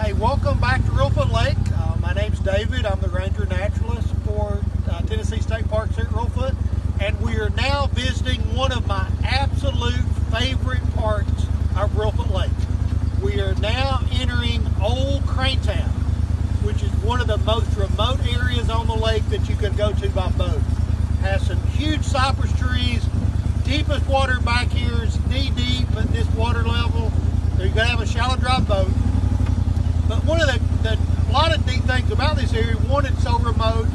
Hey, welcome back to Reelfoot Lake. My name's David. I'm the Ranger Naturalist for Tennessee State Parks here at Reelfoot. And we are now visiting one of my absolute favorite parts of Reelfoot Lake. We are now entering Old Cranetown, which is one of the most remote areas on the lake that you can go to by boat. Has some huge cypress trees. Deepest water back here is knee deep at this water level. So you gotta have a shallow dry boat. But one of a lot of neat things about this area, one, it's so remote,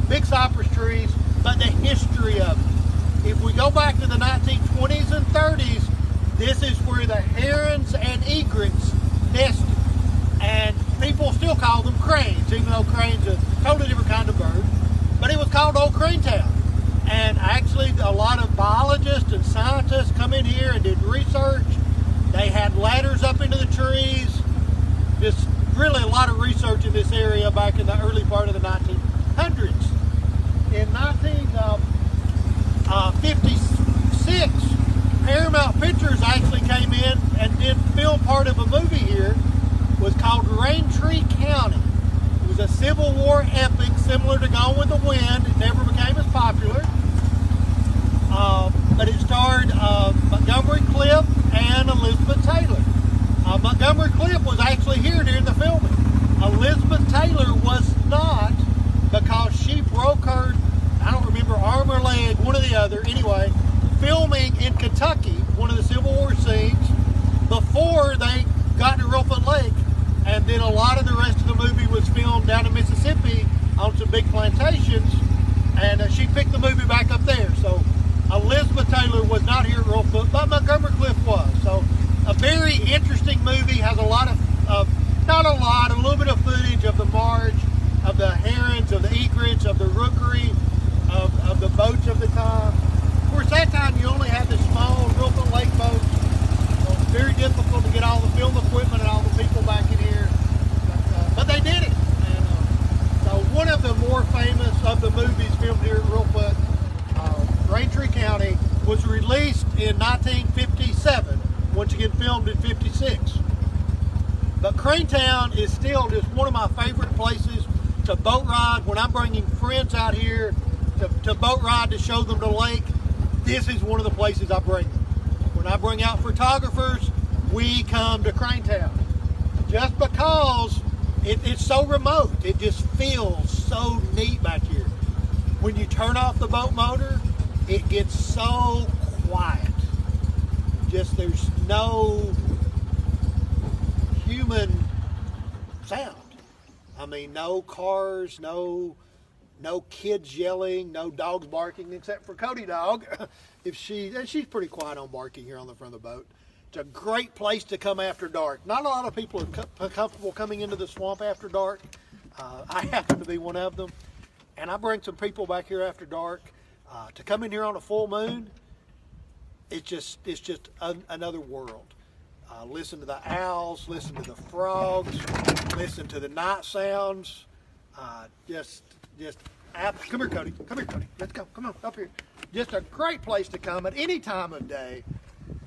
big cypress trees, but the history of it. If we go back to the 1920s and 30s, this is where the herons and egrets nested. And people still call them cranes, even though cranes are a totally different kind of bird. But it was called Old Cranetown. And actually a lot of biologists and scientists come in here and did research. They had ladders up into the trees. Just really a lot of research in this area back in the early part of the 1900s. In 1956, Paramount Pictures actually came in and did film part of a movie here. It was called Raintree County. It was a Civil War epic similar to Gone with the Wind. It never became as popular. But it starred Montgomery Clift and Elizabeth Taylor. Montgomery Clift was actually here during the filming. Elizabeth Taylor was not, because she broke her, I don't remember, arm or leg, one or the other. Anyway, filming in Kentucky, one of the Civil War scenes, before they got to Reelfoot Lake. And then a lot of the rest of the movie was filmed down in Mississippi on some big plantations. And she picked the movie back up there. So Elizabeth Taylor was not here at Reelfoot, but Montgomery Clift was. So a very interesting movie, has a lot of, not a lot, a little bit of footage of the marsh, of the herons, of the egrets, of the rookery, of the boats of the time. Of course, that time you only had the small Reelfoot Lake boats. So it's very difficult to get all the film equipment and all the people back in here. But they did it. And so one of the more famous of the movies filmed here at Reelfoot, Raintree County, was released in 1957. Once again filmed in 56. But Cranetown is still just one of my favorite places to boat ride. When I'm bringing friends out here to boat ride to show them the lake, this is one of the places I bring them. When I bring out photographers, we come to Cranetown. Just because it's so remote, it just feels so neat back here. When you turn off the boat motor, it gets so quiet. Just there's no human sound. I mean, no cars, no kids yelling, no dogs barking, except for Cody dog. She's pretty quiet on barking here on the front of the boat. It's a great place to come after dark. Not a lot of people are comfortable coming into the swamp after dark. I happen to be one of them, and I bring some people back here after dark to come in here on a full moon. It's just another world. Listen to the owls, listen to the frogs, listen to the night sounds. Come here, Cody. Come here, Cody. Let's go. Come on, up here. Just a great place to come at any time of day.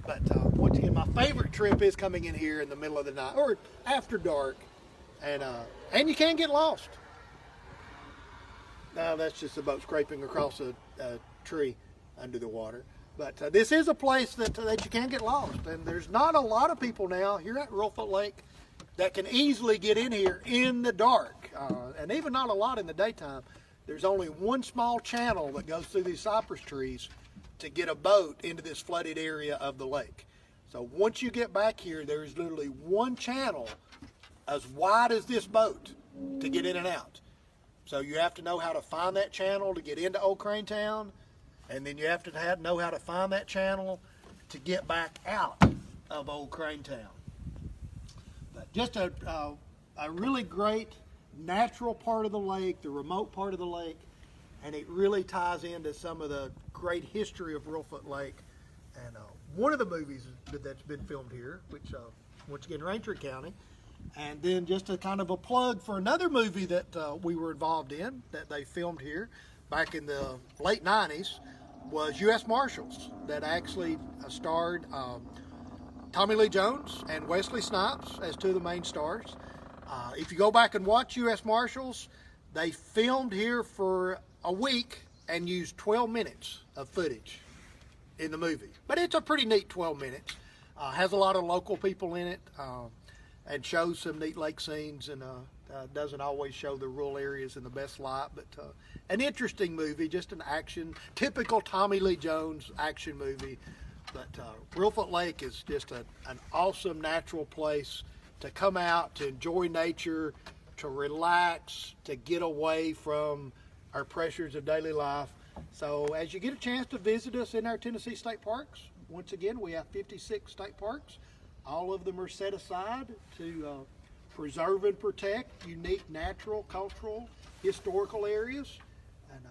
But once again, my favorite trip is coming in here in the middle of the night or after dark, and you can get lost. Now that's just a boat scraping across a tree under the water. But this is a place that you can get lost, and there's not a lot of people now here at Reelfoot Lake that can easily get in here in the dark, and even not a lot in the daytime. There's only one small channel that goes through these cypress trees to get a boat into this flooded area of the lake. So once you get back here, there's literally one channel as wide as this boat to get in and out. So you have to know how to find that channel to get into Old Cranetown. And then you have to know how to find that channel to get back out of Old Cranetown. But just a really great natural part of the lake, the remote part of the lake, and it really ties into some of the great history of Reelfoot Lake. And one of the movies that's been filmed here, which once again, Raintree County. And then just a kind of a plug for another movie that we were involved in that they filmed here back in the late 90s. Was U.S. Marshals that actually starred Tommy Lee Jones and Wesley Snipes as two of the main stars. If you go back and watch U.S. Marshals, they filmed here for a week and used 12 minutes of footage in the movie. But it's a pretty neat 12 minutes. Has a lot of local people in it, and shows some neat lake scenes, and doesn't always show the rural areas in the best light, but an interesting movie, just an action, typical Tommy Lee Jones action movie. But Reelfoot Lake is just an awesome natural place to come out, to enjoy nature, to relax, to get away from our pressures of daily life. So as you get a chance to visit us in our Tennessee state parks, once again, we have 56 state parks. All of them are set aside to preserve and protect unique natural, cultural, historical areas. And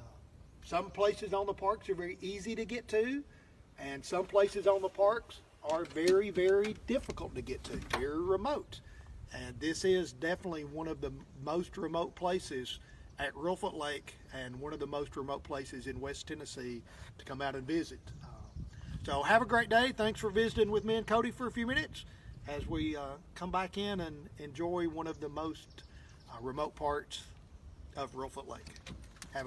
some places on the parks are very easy to get to, and some places on the parks are very, very difficult to get to, very remote. And this is definitely one of the most remote places at Reelfoot Lake, and one of the most remote places in West Tennessee to come out and visit. So have a great day. Thanks for visiting with me and Cody for a few minutes as we come back in and enjoy one of the most remote parts of Reelfoot Lake. Have a